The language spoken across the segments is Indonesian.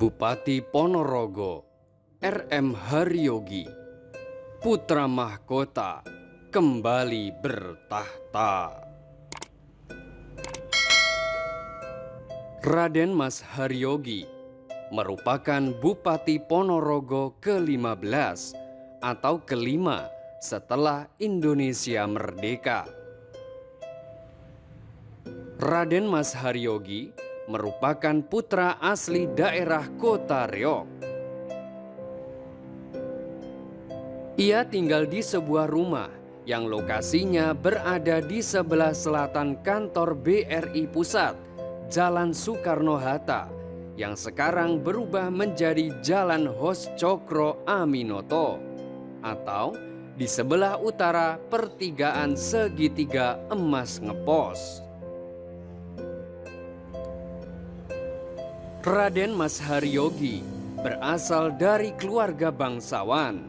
Bupati Ponorogo, R.M. Haryogi, putra mahkota, kembali bertahta. Raden Mas Haryogi merupakan Bupati Ponorogo ke-15 atau kelima setelah Indonesia merdeka. Raden Mas Haryogi merupakan putra asli daerah Kota Reog. Ia tinggal di sebuah rumah yang lokasinya berada di sebelah selatan kantor BRI Pusat, Jalan Soekarno-Hatta, yang sekarang berubah menjadi Jalan Hos Cokro Aminoto, atau di sebelah utara pertigaan segitiga emas Ngepos. Raden Mas Haryogi berasal dari keluarga bangsawan.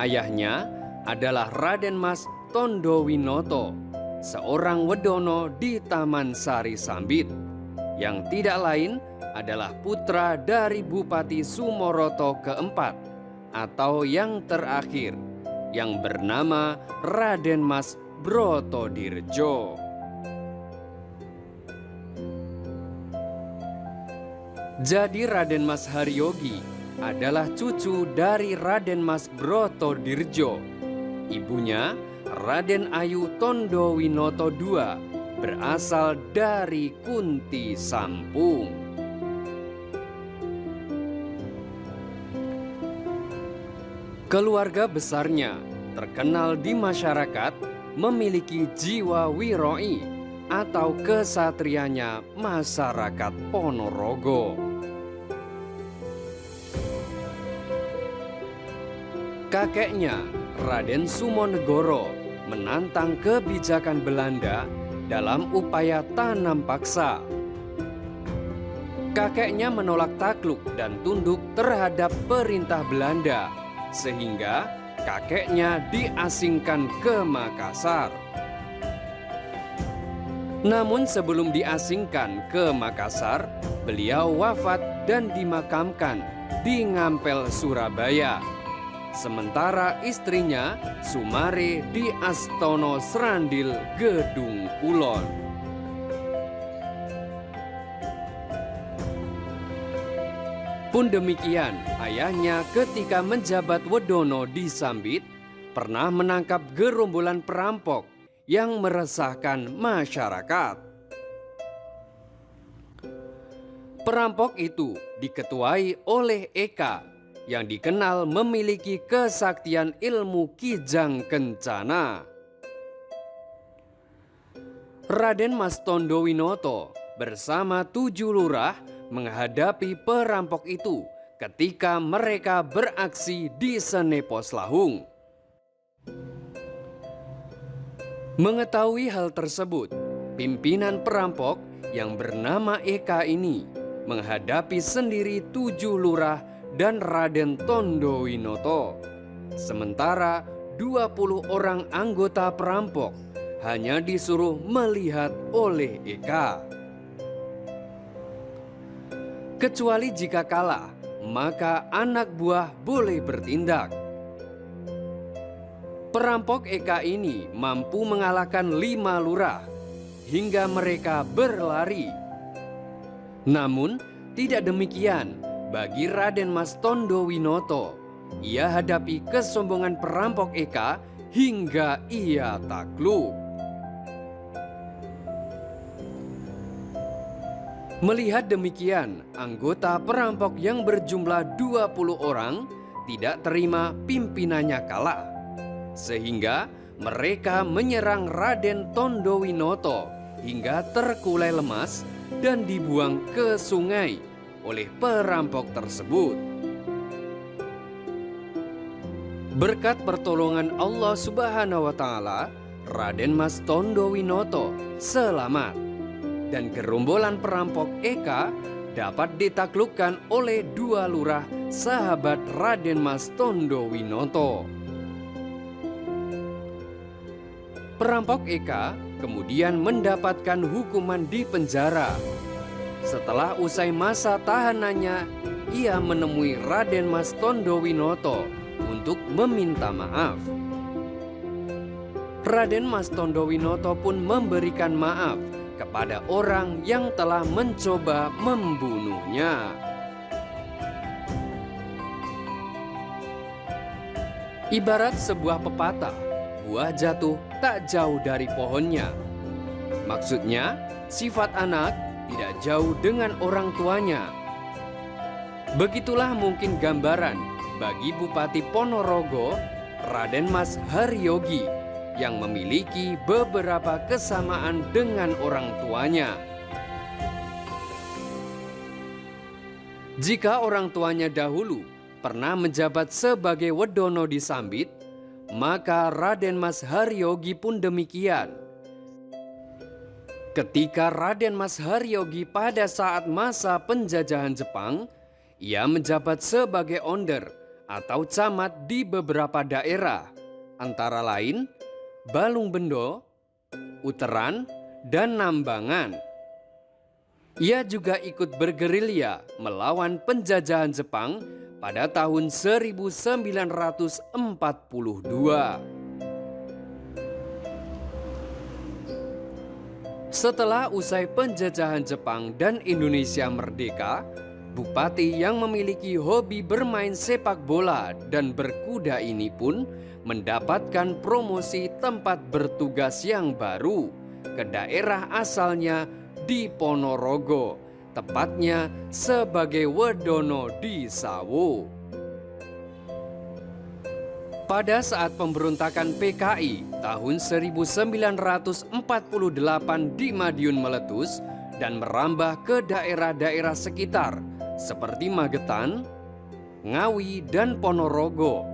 Ayahnya adalah Raden Mas Tondowinoto, seorang wedono di Taman Sari Sambit, yang tidak lain adalah putra dari Bupati Sumoroto keempat atau yang terakhir, yang bernama Raden Mas Brotodirjo. Jadi Raden Mas Haryogi adalah cucu dari Raden Mas Brotodirjo. Ibunya, Raden Ayu Tondowinoto II, berasal dari Kunti Sampung. Keluarga besarnya terkenal di masyarakat memiliki jiwa wiroi atau kesatrianya masyarakat Ponorogo. Kakeknya, Raden Sumonegoro, menantang kebijakan Belanda dalam upaya tanam paksa. Kakeknya menolak takluk dan tunduk terhadap perintah Belanda, sehingga kakeknya diasingkan ke Makassar. Namun sebelum diasingkan ke Makassar, beliau wafat dan dimakamkan di Ngampel, Surabaya. Sementara istrinya Sumare di Astono Srandil, Gedung Kulon. Pun demikian, ayahnya ketika menjabat wedono di Sambit pernah menangkap gerombolan perampok yang meresahkan masyarakat. Perampok itu diketuai oleh Eka, yang dikenal memiliki kesaktian ilmu kijang kencana. Raden Mas Tondowinoto bersama 7 lurah menghadapi perampok itu ketika mereka beraksi di Senepos Lahung. Mengetahui hal tersebut, pimpinan perampok yang bernama Eka ini menghadapi sendiri 7 lurah dan Raden Tondowinoto. Sementara 20 orang anggota perampok hanya disuruh melihat oleh Eka. Kecuali jika kalah, maka anak buah boleh bertindak. Perampok Eka ini mampu mengalahkan 5 lurah hingga mereka berlari. Namun tidak demikian bagi Raden Mas Tondowinoto. Ia hadapi kesombongan perampok Eka hingga ia takluk. Melihat demikian, anggota perampok yang berjumlah 20 orang tidak terima pimpinannya kalah, sehingga mereka menyerang Raden Tondowinoto hingga terkulai lemas dan dibuang ke sungai oleh perampok tersebut. Berkat pertolongan Allah Subhanahu wa Ta'ala, Raden Mas Tondowinoto selamat dan gerombolan perampok Eka dapat ditaklukkan oleh 2 lurah sahabat Raden Mas Tondowinoto. Perampok Eka kemudian mendapatkan hukuman di penjara. Setelah usai masa tahanannya, ia menemui Raden Mas Tondowinoto untuk meminta maaf. Raden Mas Tondowinoto pun memberikan maaf kepada orang yang telah mencoba membunuhnya. Ibarat sebuah pepatah, buah jatuh tak jauh dari pohonnya. Maksudnya, sifat anak tidak jauh dengan orang tuanya. Begitulah mungkin gambaran bagi Bupati Ponorogo, Raden Mas Haryogi, yang memiliki beberapa kesamaan dengan orang tuanya. Jika orang tuanya dahulu pernah menjabat sebagai Wedono di Sambit, maka Raden Mas Haryogi pun demikian. Ketika Raden Mas Haryogi pada saat masa penjajahan Jepang, ia menjabat sebagai onder atau camat di beberapa daerah, antara lain Balungbendo, Uteran, dan Nambangan. Ia juga ikut bergerilya melawan penjajahan Jepang pada tahun 1942. Setelah usai penjajahan Jepang dan Indonesia merdeka, bupati yang memiliki hobi bermain sepak bola dan berkuda ini pun mendapatkan promosi tempat bertugas yang baru ke daerah asalnya di Ponorogo, tepatnya sebagai Wedono di Sawo. Pada saat pemberontakan PKI tahun 1948 di Madiun meletus dan merambah ke daerah-daerah sekitar seperti Magetan, Ngawi, dan Ponorogo,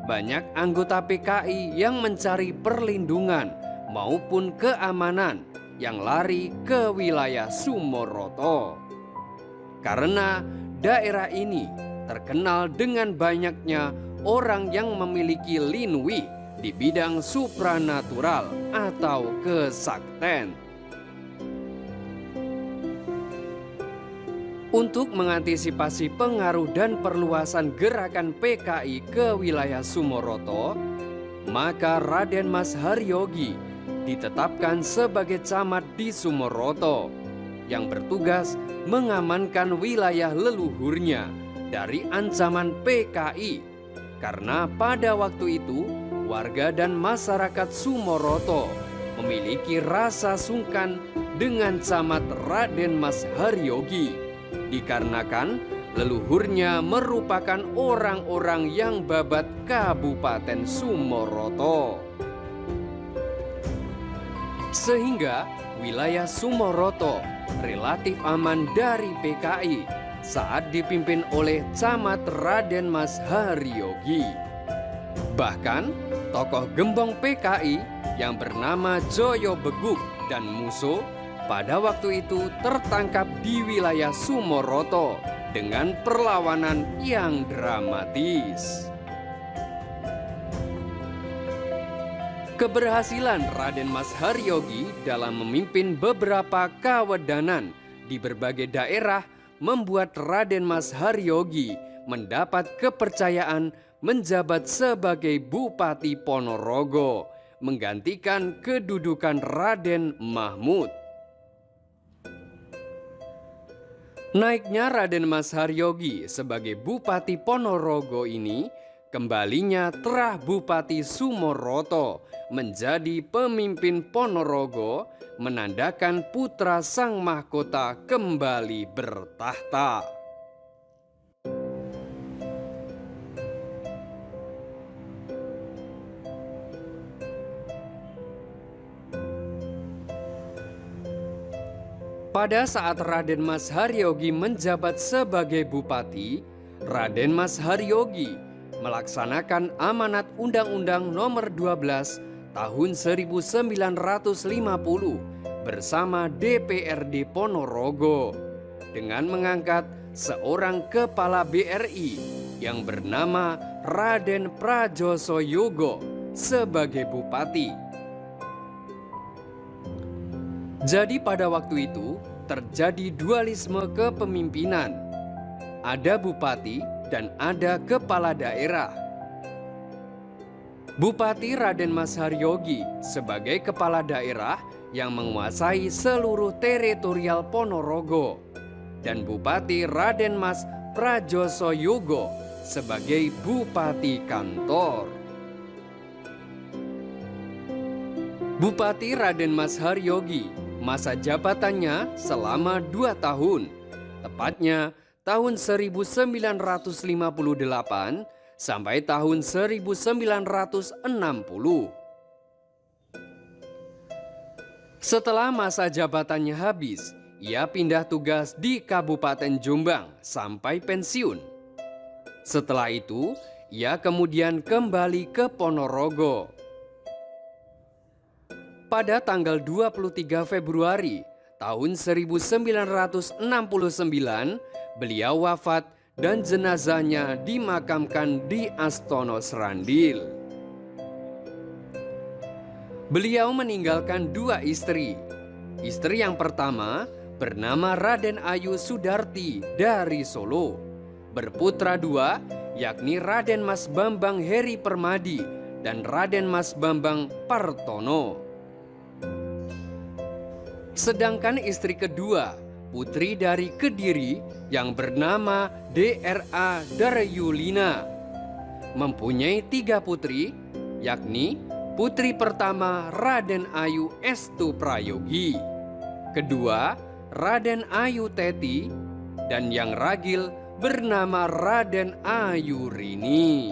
banyak anggota PKI yang mencari perlindungan maupun keamanan yang lari ke wilayah Sumoroto. Karena daerah ini terkenal dengan banyaknya orang yang memiliki linwi di bidang supranatural atau kesakten. Untuk mengantisipasi pengaruh dan perluasan gerakan PKI ke wilayah Sumoroto, maka Raden Mas Haryogi ditetapkan sebagai camat di Sumoroto yang bertugas mengamankan wilayah leluhurnya dari ancaman PKI. Karena pada waktu itu, warga dan masyarakat Sumoroto memiliki rasa sungkan dengan camat Raden Mas Haryogi, dikarenakan leluhurnya merupakan orang-orang yang babat Kabupaten Sumoroto. Sehingga wilayah Sumoroto relatif aman dari PKI saat dipimpin oleh camat Raden Mas Haryogi. Bahkan tokoh gembong PKI yang bernama Joyo Beguk dan Muso pada waktu itu tertangkap di wilayah Sumoroto dengan perlawanan yang dramatis. Keberhasilan Raden Mas Haryogi dalam memimpin beberapa kawedanan di berbagai daerah membuat Raden Mas Haryogi mendapat kepercayaan menjabat sebagai Bupati Ponorogo, menggantikan kedudukan Raden Mahmud. Naiknya Raden Mas Haryogi sebagai Bupati Ponorogo ini, kembalinya terah Bupati Sumoroto menjadi pemimpin Ponorogo, menandakan putra sang mahkota kembali bertahta. Pada saat Raden Mas Haryogi menjabat sebagai bupati, Raden Mas Haryogi melaksanakan amanat Undang-Undang Nomor 12 Tahun 1950 bersama DPRD Ponorogo dengan mengangkat seorang kepala BRI yang bernama Raden Prajosoyogo sebagai bupati. Jadi pada waktu itu, terjadi dualisme kepemimpinan. Ada bupati dan ada kepala daerah. Bupati Raden Mas Haryogi sebagai kepala daerah yang menguasai seluruh teritorial Ponorogo, dan Bupati Raden Mas Prajosoyogo sebagai Bupati Kantor. Bupati Raden Mas Haryogi masa jabatannya selama 2 tahun, tepatnya tahun 1958 sampai tahun 1960. Setelah masa jabatannya habis, ia pindah tugas di Kabupaten Jombang sampai pensiun. Setelah itu, ia kemudian kembali ke Ponorogo. Pada tanggal 23 Februari tahun 1969, beliau wafat dan jenazahnya dimakamkan di Astono Serandil. Beliau meninggalkan 2 istri. Istri yang pertama bernama Raden Ayu Sudarti dari Solo. Berputra 2, yakni Raden Mas Bambang Heri Permadi dan Raden Mas Bambang Partono. Sedangkan istri kedua, putri dari Kediri yang bernama D.R.A. Daryulina, mempunyai 3 putri, yakni putri pertama Raden Ayu Estu Prayogi, kedua Raden Ayu Teti, dan yang ragil bernama Raden Ayu Rini.